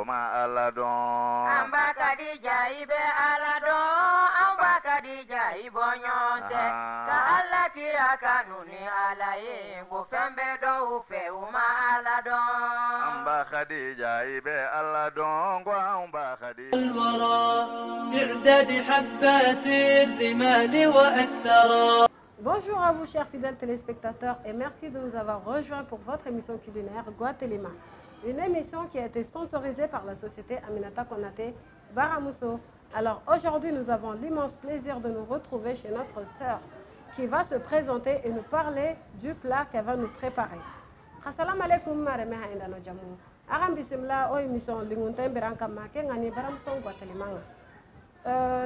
ma aladon amba kadija ibe aladon amba kadija ibonyonte ka ala kira kanuni alaye go fembe do fe uma aladon amba kadija ibe aladon go amba kadija الورى تعداد حبات الرمال وأكثرا. Bonjour à vous chers fidèles téléspectateurs et merci de nous avoir rejoints pour votre émission culinaire Guatelema. Une émission qui a été sponsorisée par la société Aminata Konaté Baramousso. Alors aujourd'hui nous avons l'immense plaisir de nous retrouver chez notre sœur qui va se présenter et nous parler du plat qu'elle va nous préparer. Assalamu alaikum mareme ha indano jamu. Aram bismillah o émission lingunten beranka make ngani Baramousso Guatelema.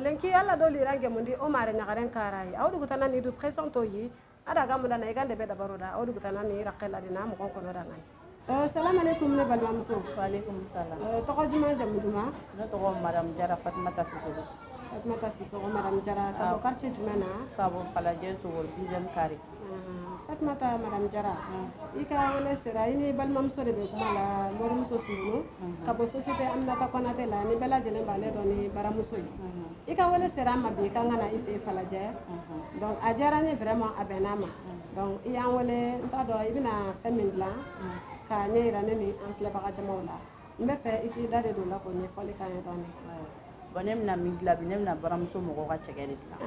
Lenki alla do lirange mundi o mare nyagaren karai awdu gutana ni du presento yi ada gamuda na igande be da baroda awdu gutana ni raqela dina mo kon kono da ngani assalamu alaikum ne balma muso wa alaikum salam to ko juma jamuduma na to madam jara Fatmata Sissoko madam jara ka bo quartier jumana ka bo falaje so 10e carré Fatmata madam jara ika wala sera ini balma muso de be kuma la mor muso sunu ka bo société Aminata Konaté la ni bela jele bale do ni baramuso yi ika wala sera ma be kan na ife falaje donc a jara ni vraiment abenama donc iya wala nta do ibina femindla ka neira neni an filɛ baga jamaw la n bɛ fɛ i k'i da de don la ko ɲɛfɔli k'an ye dɔɔni bon ne bɛna min dilan bi ne bɛna baramuso mɔgɔw ka cɛkɛ de dilan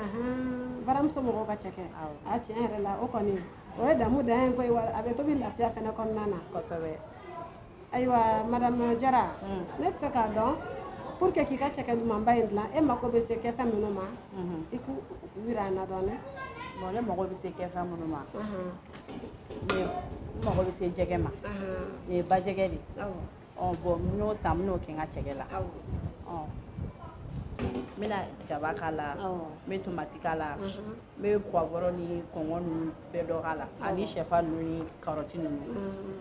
baramuso mɔgɔw ka cɛkɛ a tiɲɛ yɛrɛ la o kɔni o ye damu dan ye koyi wa a bɛ tobi lafiya fɛnɛ kɔnɔna na kosɛbɛ ayiwa madame Jara ne bɛ fɛ k'a dɔn pour que k'i ka cɛkɛ dumanba in dilan e mako bɛ se kɛ fɛn minnu ma i k'u yira an na dɔɔni bon ne mago bɛ se kɛ fɛn minnu ma ne mago bɛ se jɛgɛ ma ne ba jɛgɛ de bon n y'o san n bɛn'o kɛ n ka cɛkɛ la n bɛna jaba k'a la n bɛ tomati k'a la n bɛ poivron ni kɔngɔ ninnu bɛɛ dɔ k'a la ani sɛfan ninnu ni karɔti ninnu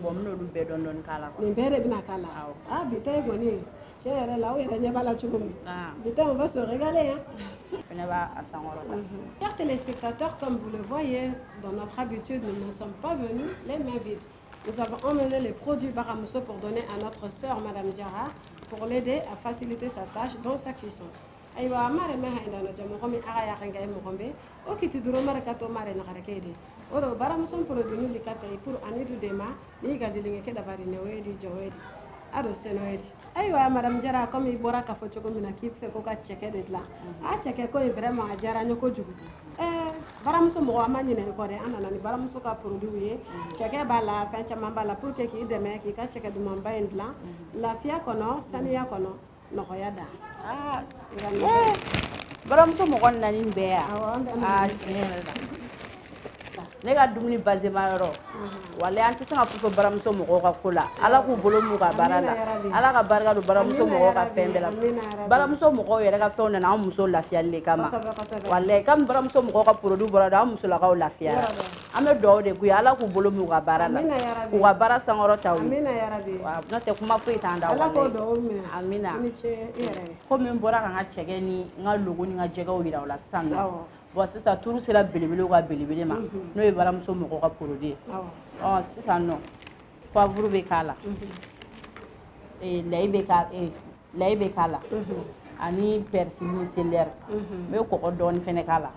bon n bɛn'olu bɛɛ dɔɔni dɔɔni k'a la nin bɛɛ de bɛna k'a la bi ta ye kɔni cɛ yɛrɛ la o yɛrɛ ɲɛ b'a la cogo min bi ta on va se régaler hein. Chers téléspectateurs, comme vous le voyez, dans notre habitude, nous ne sommes pas venus les mains vides. Nous avons emmené les produits Baramousso pour donner à notre sœur, Madame Jara, pour l'aider à faciliter sa tâche dans sa cuisson. Aïwa, mare me hainda no jamu komi aga ya kanga e mogombe, o kiti duro mare kato mare na garakede. Oro Baramousso produit ni likata pour anidu dema, ni gandilinge ke dabari ne wedi jowedi. Ado senoedi. Aïwa Madame Jara comme il bora ka fo chogo mina ki fe ko ka cheke de la. A cheke ko vraiment a jara nyoko jugu. Baramuso mo amani ne ko de anana ni baramuso ka produit ye. Cheke bala fa chama bala pour que ki deme ki ka cheke du mamba endla. Lafia kono, sania kono, no ko yada. Baramuso mo kon nani be ya. Ne ka dumuni basement yɔrɔ walahi an tɛ se ka fɔ baramuso mɔgɔw ka ko la ala k'u bolo m'u ka baara la ala ka barika don baramuso mɔgɔw ka fɛn bɛɛ la baramuso mɔgɔw yɛrɛ ka fɛnw nana an muso lafiyali de kama walahi comme baramuso mɔgɔw ka produit bɔra don an musolakaw lafiyara an bɛ dugawu de k'u ye ala k'u bolo m'u ka baara la k'u ka baara sankɔrɔta u ye n'o tɛ kuma foyi t'an da walahi amina komi n bɔra ka n ka cɛkɛ ni n ka logo ni n ka jɛgɛw yira o la sisan nɔ bon sisan turu sera belebelew ka belebele ma n'o ye baramuso mɔgɔw ka produit ye sisan nɔ poivre bɛ k'a la layi bɛ k'a la ani persil ni céleri n bɛ kɔgɔ dɔɔni fɛnɛ k'a la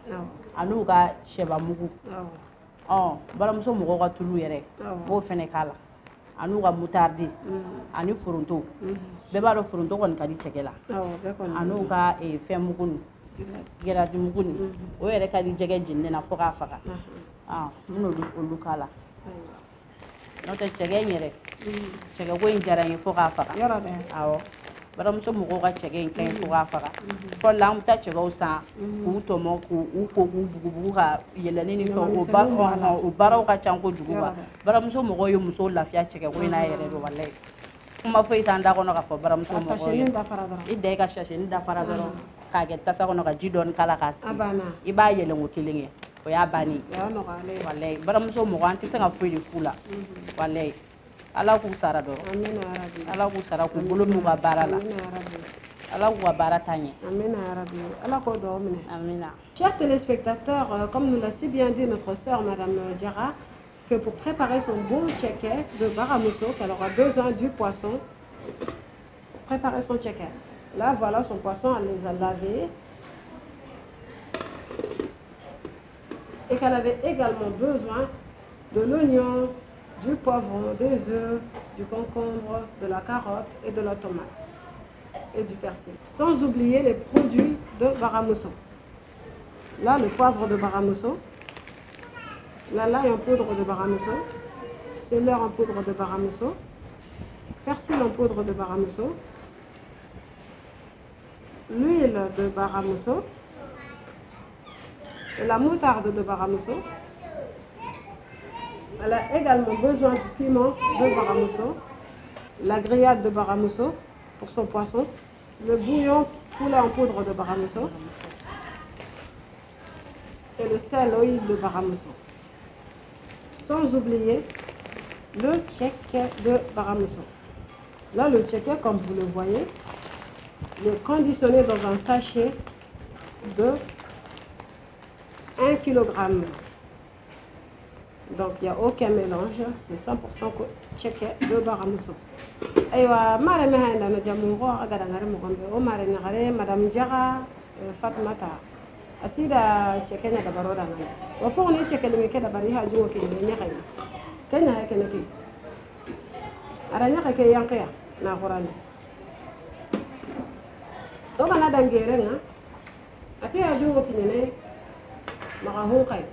ani u ka sɛbamugu baramuso mɔgɔw ka tulu yɛrɛ n b'o fɛnɛ k'a la ani u ka moutarde ani foronto bɛɛ b'a dɔn foronto kɔni ka di cɛkɛ la ani u ka fɛn mugu nin gɛrɛji mugu nin o yɛrɛ ka di jɛgɛ jeninen na fo k'a faga n bɛna olu k'a la n'o tɛ cɛkɛ in yɛrɛ cɛkɛ ko in diyara n ye fo k'a faga awɔ baramuso mɔgɔw ka cɛkɛ in ka ɲi fo k'a faga fɔlɔ la an bɛ taa cɛkɛw san k'u tɔmɔ k'u ko k'u bugubugu ka yɛlɛni ni fɛn o baaraw ka ca kojugu wa baramuso mɔgɔw ye musow lafiya cɛkɛ ko in na yɛrɛ de walayi kuma foyi t'an da kɔnɔ k'a fɔ baramuso mɔgɔw ye i da i ka sasini dafara dɔrɔn k'a kɛ tasa kɔnɔ ka ji dɔɔni k'a la k'a sigi i b'a yɛlɛn ko kelen kɛ o y'a bannen walayi baramuso mɔgɔ an tɛ se ka foyi de f'u la walayi ala k'u sara dɔrɔn ala k'u sara k'u bolo m'u ka baara la ala k'u ka baara taa ɲɛ ala k'o dugawu minɛ amina. Chers téléspectateurs, comme nous l'a si bien dit notre sœur Madame Jara, que pour préparer son bon tchèque de Baramousso, qu'elle aura besoin du poisson, préparer son tchèque. Là, voilà son poisson, elle les a lavés. Et qu'elle avait également besoin de l'oignon, du poivron, des œufs, du concombre, de la carotte et de la tomate et du persil. Sans oublier les produits de Baramuso. Là, le poivre de Baramuso, la l'ail en poudre de Baramuso, céleri en poudre de Baramuso, persil en poudre de Baramuso, l'huile de Baramuso et la moutarde de Baramuso. Elle a également besoin du piment de Baramuso, la grillade de Baramuso pour son poisson, le bouillon poulet en poudre de Baramuso et le sel oil de Baramuso. Sans oublier le tchèque de Baramuso. Là, le tchèque, comme vous le voyez, il est conditionné dans un sachet de 1 kg. Donc, il n'y a aucun mélange, c'est 100% tchèque de Baramuso. Aywa, mare me handa na jamungo agada ngare mugombe o mare ngare madame Diarra Fatmata atida tchèque nya da baroda ngani wa po ni tchèque le ke da bari ha juwo ke nya kay kenya ha kene ki aranya ka ke yanka na qurani to kana dangere nga ati ha juwo ke ne maka hu kay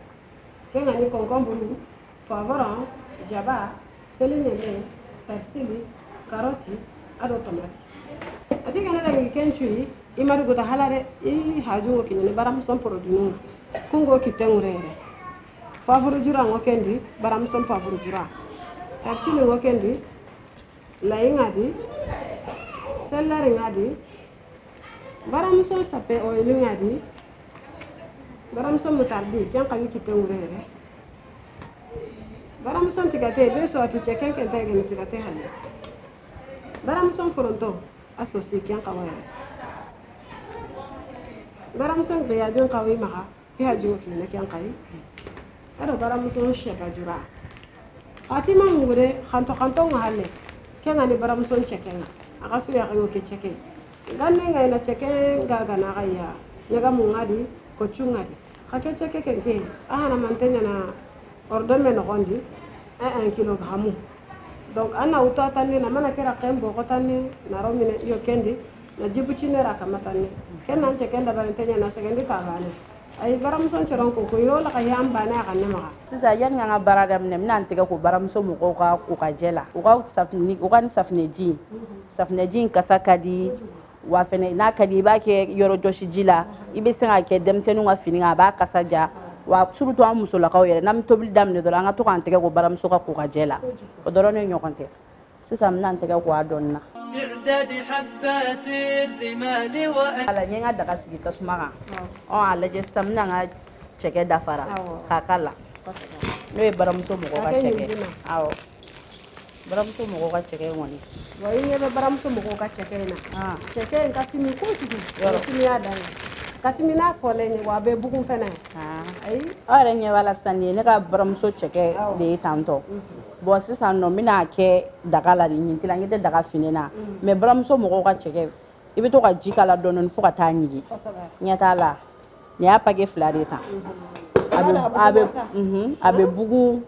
kenga ni concombre poivron jaba selinele persili karoti ado tomati ati kana da kenchu imari gota halare I haju ko ni baram son produit nu kungo kitengurere poivre jura ngokendi baram son poivre jura persili ngokendi lai ngadi celery ngadi baram son sape oil ngadi baram son mutardi kyan kawi kitengurere baram son tigate be so atu cheken ken tege ni tigate halle baram son fronto associé kyan kawaya baram son ya don kawi maka ya jiwo ki ne kyan kai ado baram son sheka jura atima ngure khanto ngahalle kenga ni baram son cheken aka su ya kayo ke cheke ganne ngai na cheken gaga na kaya nyaga mungadi ko chungadi khake cheke kenke ana mantenya na ordome no gondi 1 kg. Donc ana uta tani na mana kera kembo ko tani na romine yo kendi na jibuchi ne rakamatani kenna nche kenda barentenya na segendi kagane ay baram son choron ko yo la kayam bana kanne maka sisa yan nga baradam nem nan tiga ko baram so mo ko ka jela ko safni ko kan safne jin kasakadi wa fene na kadi ba ke yoro joshi jila ibe senga ke dem senu nga fini nga ba kasaja wa surtout am musola ka yere nam tobil dam ne do nga to kan tiga ko baram so ka jela o dorone nyokonte sisa nan tiga ko adonna تعداد حبات الرمال ala nyenga daga sigi tasmaga on ala je samna nga cheke dafara kakala no e baram so mo ka cheke awo baram so mo ka cheke ngoni wa yebe baram so mo ka cheke na cheke katimi ko tudu katimi ada katimi na fole ni wa be bugun fena ai ara nye wala sanye ne ka baram so cheke de tanto bo sisan no mina ke daga la ni ntila ngite daga finena me baram so mo ka cheke ibe to ka jikala donon fo ka tanyigi nyata la ni apage flareta abe bugu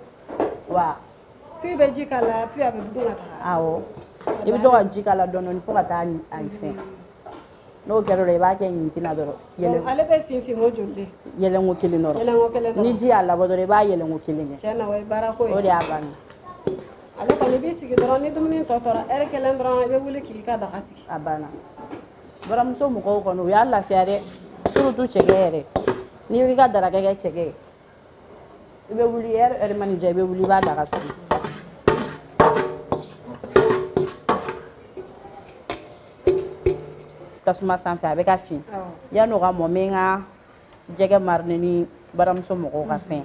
wa puis be jikala puis abe bugu ngata awo ibe to ka jikala donon fo ka tan ay fe no kero re ba ke ntina doro yele ale be fin mo jolle yele ngo kilinoro ni ji ala bodore ba yele ngo kilinge chana way barako o de abani ale ko ni bisigi doro ni dumni totora ere kelen doro be wuli ki ka daga sigi abana baram so mo ko no ya la fiare surtout chegere ni wi ga dara ga chege be wuli ere mani je be wuli ba daga sigi tasuma sanfɛ a bɛ ka fin yan'o ka mɔ n bɛ n ka jɛgɛ marine ni baramuso mɔgɔw ka fɛn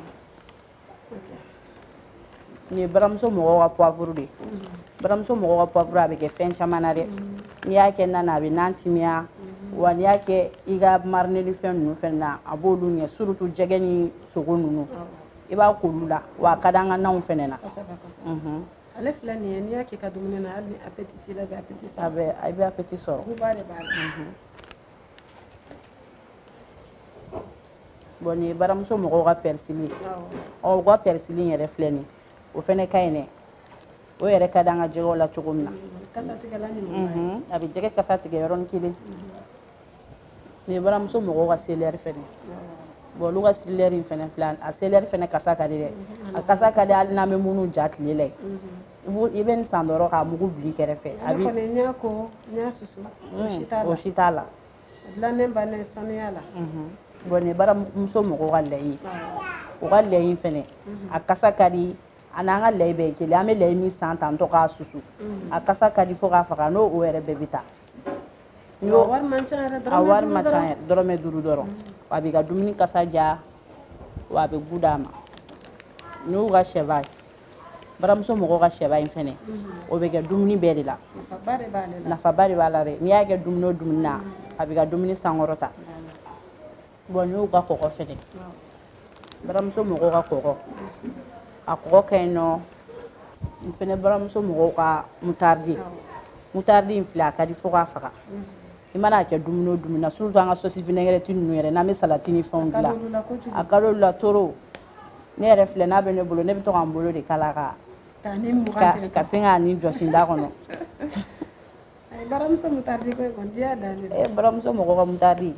nin ye baramuso mɔgɔw ka poivre de ye baramuso mɔgɔw ka poivre a bɛ kɛ fɛn caman na dɛ n'i y'a kɛ nan na a bɛ nan timiya wa n'i y'a kɛ i ka marine ni fɛn ninnu fɛn na a b'olu ɲɛ surtout jɛgɛ ni sogo ninnu i b'a k'olu la wa a ka di an ka nanw fɛnɛ na Ale filɛ nin ye n'i y'a kɛ ka dumuni na hali ni appétit t'i la i bɛ appétit sɔrɔ. A bɛ appétit sɔrɔ. Buba de b'a la. Bon nin ye baramuso mɔgɔw ka persil ye. Awɔ. U ka persil yɛrɛ filɛ nin ye o fɛnɛ ka ɲi dɛ. O yɛrɛ ka di an ka jɛgɛw la cogo min na. Kasa tigɛla ɲuman. A bɛ jɛgɛ kasa tigɛ yɔrɔnin kelen. Nin ye baramuso mɔgɔw ka céleri fɛnɛ. Bon olu ka céleri in fɛnɛ filɛ a céleri fɛnɛ kasa ka di dɛ. A kasa ka di hali n'an bɛ minnu ja tile la yen. I bɛ nin san dɔrɔn k'a mugu bila i kɛrɛfɛ. A bɛ kɔni n y'a ko n y'a susu. O si t'a la. Dilannen bannen sanuya la. Bon nin ye baramuso mɔgɔw ka lait ye. O ka lait in fɛnɛ a kasa ka di a n'an ka lait bɛɛ ye kelen an bɛ lait min san tantɔ k'a susu. A kasa ka di fo k'a faga n'o yɛrɛ bɛɛ bɛ taa. A wari man ca yɛrɛ a wari man ca yɛrɛ dɔrɔmɛ 5 dɔrɔn. A b'i ka dumuni kasa ja wa a bɛ gu d'a ma. N'u ka sɛba baramuso mɔgɔw ka sɛba in fɛnɛ o bɛ kɛ dumuni bɛɛ de la. Nafaba de b'a la dɛ n'i y'a kɛ dumuni o dumuni na a bɛ ka dumuni sankɔrɔta. Bon n'i y'u ka kɔgɔ fɛnɛ baramuso mɔgɔw ka kɔgɔ a kɔgɔ ka ɲi nɔ n fɛnɛ baramuso mɔgɔw ka moutarde in filɛ a ka di fo k'a faga. I mana kɛ dumuni o dumuni na surtout an ka sauce vinaigrette ninnu yɛrɛ n'an bɛ salati ni fɛnw dilan a ka d'olu la trop ne yɛrɛ filɛ n'a bɛ ne bolo ne bɛ to ka n bolo de kala ka fɛn k'a ni jɔsi da kɔnɔ. Baramuso moutarde ko kɔni diya dan de. Baramuso mɔgɔw ka moutarde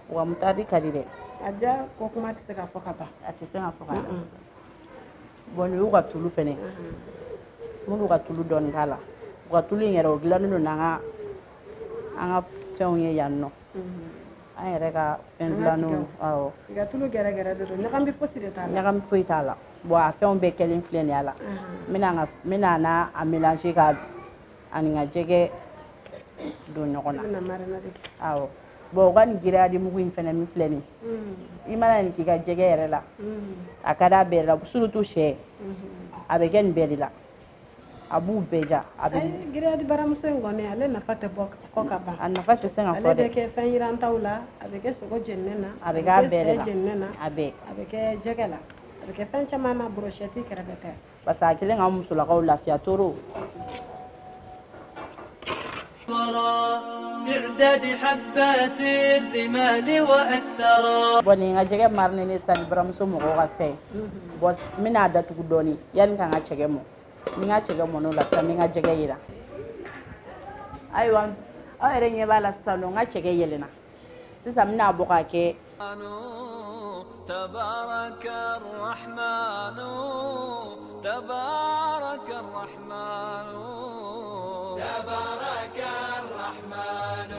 u ka moutarde ka di dɛ. A diya ko kuma tɛ se ka fɔ ka ban. A tɛ se ka fɔ ka ban. Bon nin y'u ka tulu fɛnɛ minnu ka tulu dɔɔni k'a la u ka tulu in yɛrɛ o dilannen don n'an ka fɛnw ye yan nɔ an yɛrɛ ka fɛn dilannenw awɔ. I ka tulu gɛrɛgɛrɛ de don ɲagami fosi de t'a la. Ɲagami foyi t'a la bon a fɛnw bɛɛ kɛlen filɛ nin ye a la n bɛna n'a mélanger ka ani ka jɛgɛ don ɲɔgɔn na. Awɔ bon u ka nin giriyadi mugu in fɛnɛ min filɛ nin ye i mana nin k'i ka jɛgɛ yɛrɛ la a ka d'a bɛɛ la surtout sɛ a bɛ kɛ nin bɛɛ de la a b'u bɛɛ ja. Giriyadi baramuso in kɔni ale nafa tɛ fɔ ka ban. A nafa tɛ se ka fɔ dɛ. Ale bɛ kɛ fɛn yirantaw la a bɛ kɛ sogo jeninen na a bɛ k'a bɛɛ de la a bɛ kɛ jɛgɛ la a bɛ kɛ fɛn caman na brochette kɛrɛfɛ tɛ. parce que a kɛlen ka musolakaw lafiya trop. تعداد حبات الرمال وأكثر. Bon nin ka jɛgɛ mariner sisan ni baramuso mɔgɔw ka fɛn bon n bɛna datugu dɔɔni yanni ka n ka cɛkɛ mɔ ni n ka cɛkɛ mɔn'o la sisan n bɛ n ka jɛgɛ jira ayiwa aw yɛrɛ ɲɛ b'a la sisan nɔ n ka cɛkɛ yɛlɛnna sisan n bɛna bɔ k'a kɛ. تبارك الرحمن تبارك الرحمن تبارك الرحمن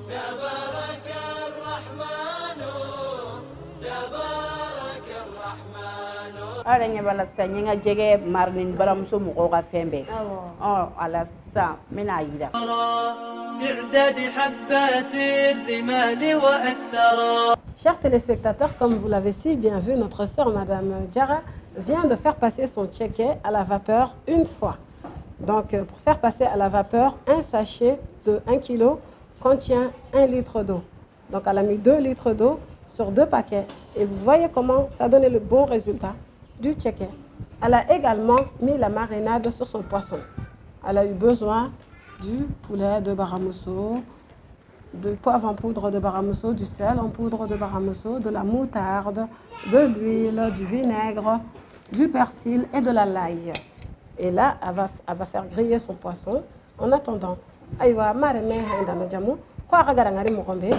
تبارك الرحمن تبارك الرحمن. aw yɛrɛ ɲɛ b'a la sisan n ye n ka jɛgɛ mariner ni baramuso mɔgɔw ka fɛn bɛɛ a la sisan n bɛna yira. تعداد حبات الرمال وأكثر. Chers téléspectateurs, comme vous l'avez si bien vu, notre sœur Madame Diarra vient de faire passer son tchéké à la vapeur une fois. Donc, pour faire passer à la vapeur, un sachet de 1 kg contient 1 litre d'eau. Donc, elle a mis 2 litres d'eau sur 2 paquets. Et vous voyez comment ça a donné le bon résultat du tchéké. Elle a également mis la marinade sur son poisson. Elle a eu besoin du poulet de Baramuso, du poivre en poudre de Baramuso, du sel en poudre de Baramuso, de la moutarde, de l'huile, du vinaigre, du persil et de la l'ail. Et là, elle va faire griller son poisson en attendant. Aïwa, mareme haindana jamu, kwa garangari mokombe,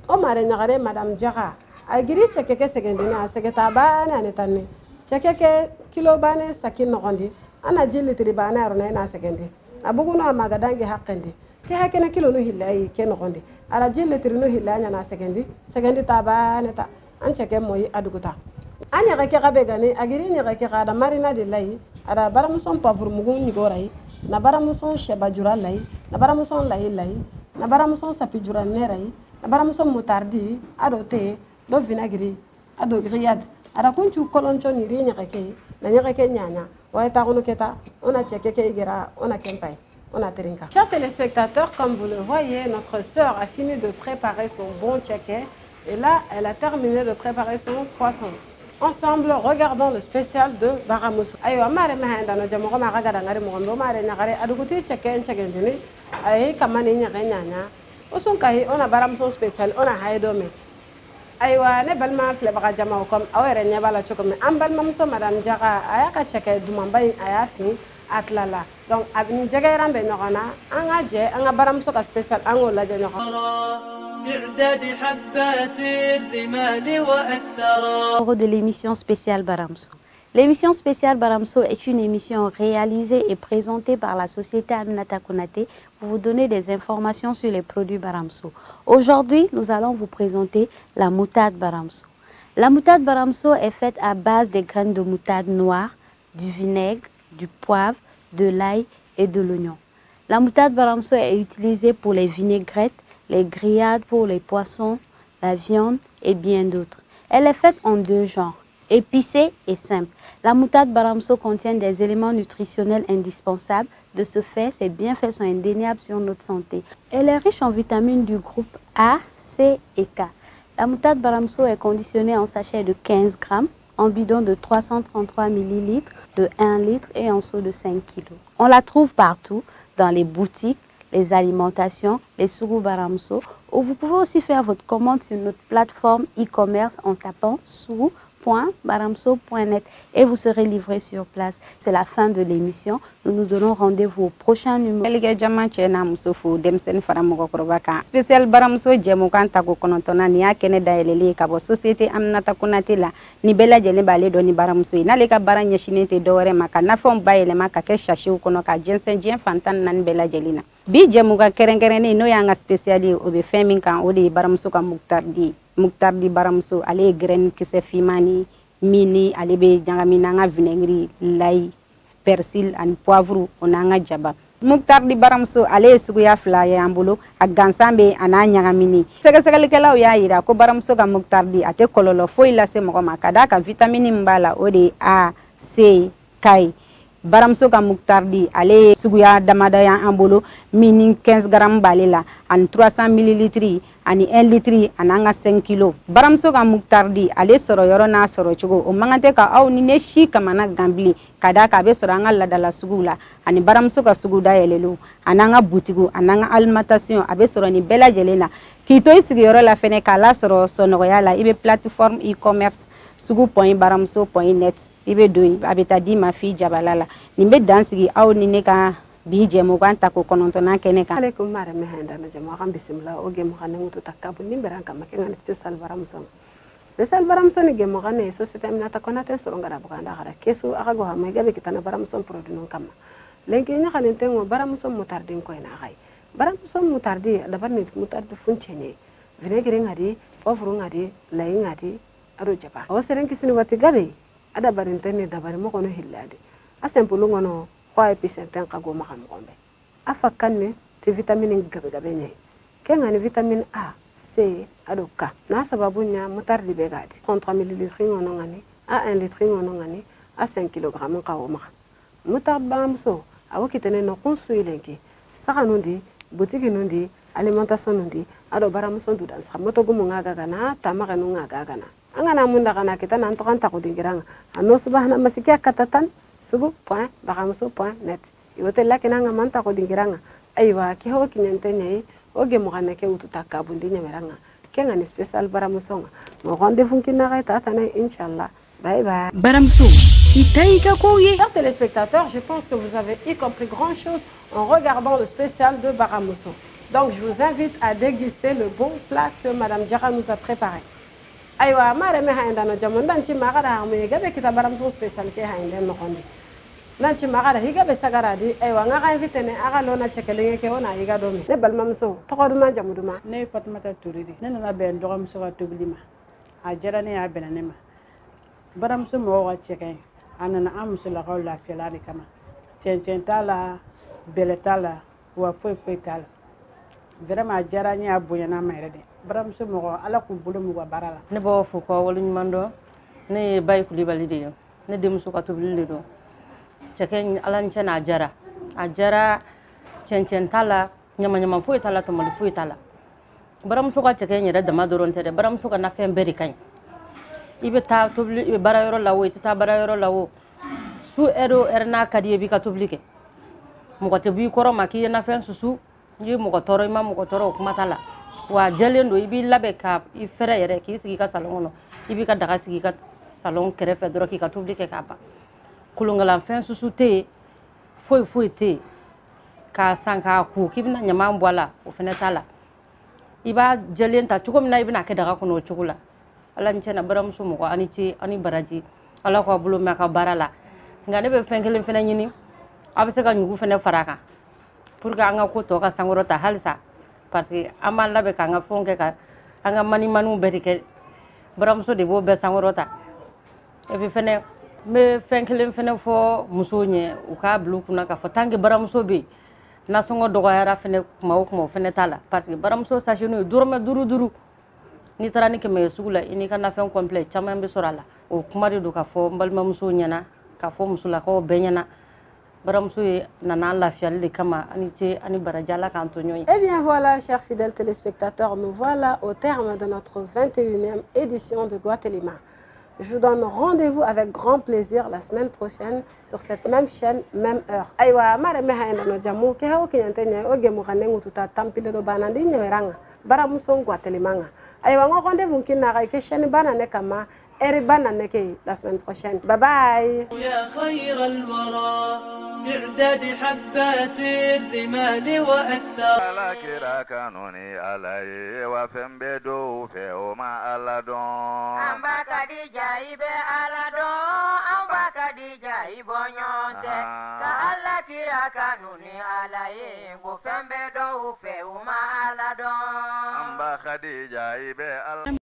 o mare nyagare Madame Diarra. Aigiri chekeke segendina, segeta bane anetane. Chekeke kilo bane sakin nogondi, ana jili tribana arona na segendi. Abuguna magadangi hakendi. Ke hakena kilo no hillayi ke nogondi. Ara jili trino hillanya na segendi tabane ta. An cheke moyi aduguta. Anya reke gabegani, agiri ni reke gada marina de lai, ara baramuson pavur mugun ni gorai, na baramuson sheba jura lai, na baramuson lai lai, na baramuson sapi jura nerai, na baramuson mutardi, ado te, do vinagri, ado grillade. Ara kunchu koloncho ni ri ni reke, na ni reke nyanya, wa ta gonu keta, on a cheke ke igera, on a kempai. On a trinka. Chers téléspectateurs, comme vous le voyez, notre sœur a fini de préparer son bon tchéké et là, elle a terminé de préparer son poisson. ensemble, regardons le spécial de Baramousso. Ayo, mare mahenda no jamo ko makagada ngari mo ndo mare nyakare aduguti cheken dini. Ay kamani nyanya. Osun kai ona Baramousso spécial ona haydo me. Aywa ne balma fle baka jama ko awere nya bala choko me ambal mamso madame Jara ayaka cheke dumambay ayafi atlala. Donc abni jaga rambe nokona anga je anga Baramousso ka spécial ango la je nokona. De l'émission spéciale Baramousso. L'émission spéciale Baramousso est une émission réalisée et présentée par la société Aminata Konaté pour vous donner des informations sur les produits Baramousso. Aujourd'hui, nous allons vous présenter la moutarde Baramousso. La moutarde Baramousso est faite à base des graines de moutarde noire, du vinaigre, du poivre, de l'ail et de l'oignon. La moutarde Baramousso est utilisée pour les vinaigrettes, les grillades pour les poissons, la viande et bien d'autres. Elle est faite en deux genres, épicée et simple. La moutarde Baramousso contient des éléments nutritionnels indispensables. De ce fait, ses bienfaits sont indéniables sur notre santé. Elle est riche en vitamines du groupe A, C et K. La moutarde Baramousso est conditionnée en sachet de 15 grammes, en bidon de 333 ml, de 1 litre et en seau de 5 kg. On la trouve partout, dans les boutiques, les alimentations, les sourous Baramousso, ou vous pouvez aussi faire votre commande sur notre plateforme e-commerce en tapant sourou.baramousso.net et vous serez livré sur place. C'est la fin de l'émission. Nous nous donnons rendez-vous au prochain numéro. Spécial Baramousso Djemukan Tago Konontona Nia Kene Daelele Kabo Société Aminata Konaté la ni bela jele bale do ni Baramousso inaleka baranya shinete dore maka nafon bayele maka ke shashi ukono ka jensen jen fantan nan bela jelina bi jemuga kerengerene no yanga spéciali obe femin kan odi Baramousso ka muktardi Baramousso ale graine kise fimani mini ale be jangamina nga vinaigre lay persil and poivre onanga jaba muktardi Baramousso ale suguya fla ya ambulo ak gansambe ana nyagamini segasegalikelaw ya yira ko Baramousso ka muktardi ate kololo foi la se mo makada ka vitamine mbala odi A C K Baramousso ka muktardi ale suguya damada ya ambulo mini 15 gram balela an 300 ml ani 1 litre ananga 5 kg Baramousso ka muktardi ale soro yoro na soro chugo o mangante ka aw ni ne shi kamana gambli kada ka be soro anga ladala sugula ani Baramousso ka suguda yelelu ananga butigu ananga alimentation abe soro ni bela jelena kito isigi yoro la fene kala soro sonoya la ibe plateforme e-commerce sugu.baramousso.net ibe doyi abeta di ma fi jabalala nimbe dansigi aw ni ne ka bije mo ganta ko konontona kene ka alaikum mare me handa na jama xam bismillah o gem xane mutu takkabu nimberan kam ke ngani spécial Baramousso ni gem xane société Aminata Konaté so ngara bukanda xara kesu akago ha me gabe kitana Baramousso produit non kam lenki ni xane tengo Baramousso moutarde ko ina xay Baramousso moutarde dabar ni moutarde funchene vinaigre ngadi poivre ngadi lay ngadi aro jaba o seren kisini wati gabe ada barintene dabar mo kono hillade asempulu ngono kwa epicenten kago makam gombe afakanne te vitamine gabe gabe nye kenga ni vitamine A C ado K na sababu nya moutarde be gadi 33 ml ngono ngani a 1 litre ngono ngani a 5 kg kawo maka moutarde Baramousso awo kitene no kunsu ilenki saka nundi boutique nundi alimentation nundi ado Baramousso du dan sa moto gumu ngaga kana tamaka nu ngaga kana angana munda kana kita nan to kan ta ko dingiranga ano subhana masikia katatan sugu.baramousso.net iwote laki nanga manta ko dingiranga aywa ki ho kinyante nyai oge mo kana ke ututa kabundi nyameranga kenga ni spécial Baramousso mo rendez-vous kinara tata inshallah bye bye Baramousso itaika koye. Chers téléspectateurs, je pense que vous avez y compris grand chose en regardant le spécial de Baramousso. Donc je vous invite à déguster le bon plat que Madame Jara nous a préparé. Aywa mare me hainda no jamon danci magara me gabe kita Baramousso spécial ke hainde no hondi danci magara higa be sagara di aywa nga ka invite ne aga lona chekelenge ke ona higa do mi ne balmamso to ko duma jamuduma ne Fatimata Touridi ne na ben do Baramousso ka tobilima a jara ne ya benane ma Baramousso mo wa cheken anana amuso la ko la felani kama chen tala beletala wa foi tala vraiment jara ni abunya na mayre de Baramousso mo ala ku bulu mu barala ne bo fu ko wolu mando ne bay ku libali de ne dem su ka to bilile do cheken alan chena ajara chen tala nyama fu tala to mali fu tala Baramousso ka cheken yere dama doron tere Baramousso ka na femberi kan ibe ta tobli ibe bara yoro lawo ita bara yoro lawo su erna kadiye bi ka tobli ke mo ko te bi koro maki na fen susu yi mo ko toro ima mo ko toro kuma tala wa jelendo ibi labe ka ifere yere ki sigi ka salon no ibi ka daga sigi ka salon kerefe doro ki ka tobli ke ka ba kulungala fen susu te foi te ka sanka ku kibna nyama mbwala o fene tala iba jelenta chuko mina ibina ke daga kuno chukula ala ncena baramso mo ani ci ani baraji ala ko bulo maka barala ngane be fenkelen fene nyini abse ka nyugu fene faraka pour que anga ko to ka sangorota halsa parce que amalla be ka nga fonke ka anga mani manu berike baramso de bo be sangorota e be fene me fenkelen fene fo musonye u ka blu kuna ka fotange baramso be na songo dogo yara fene kuma fene tala parce que baramso sachino durme duru ni tarani ke me sugula ini kana fen complet chama mbe sorala o kumari do ka fo mbalma muso nyana ka fo musula ko benyana baramso nana la fiali kama ani ce ani barajala ka Antonio. Eh bien voilà, chers fidèles téléspectateurs, nous voilà au terme de notre 21e édition de Guatelima. Je vous donne rendez-vous avec grand plaisir la semaine prochaine sur cette même chaîne, même heure. Aywa, mare meha enda no jamu ke hawo kinyantenya oge mu kanengu tuta tampile do banandi nyeweranga bara musong Guatelimanga. Aywa, ngo rendez-vous kina ga ke chaîne banane kama eri banane ke la semaine prochaine. Bye bye. يا خير الورى تعداد حبات الرمال وأكثر ala kira kanuni alaye wa fembe do fe o ma ala don amba kadija ibe alado amba kadija ibonyonte ka alla kira kanuni alaye go fembe do fe uma alado amba khadija ibe ala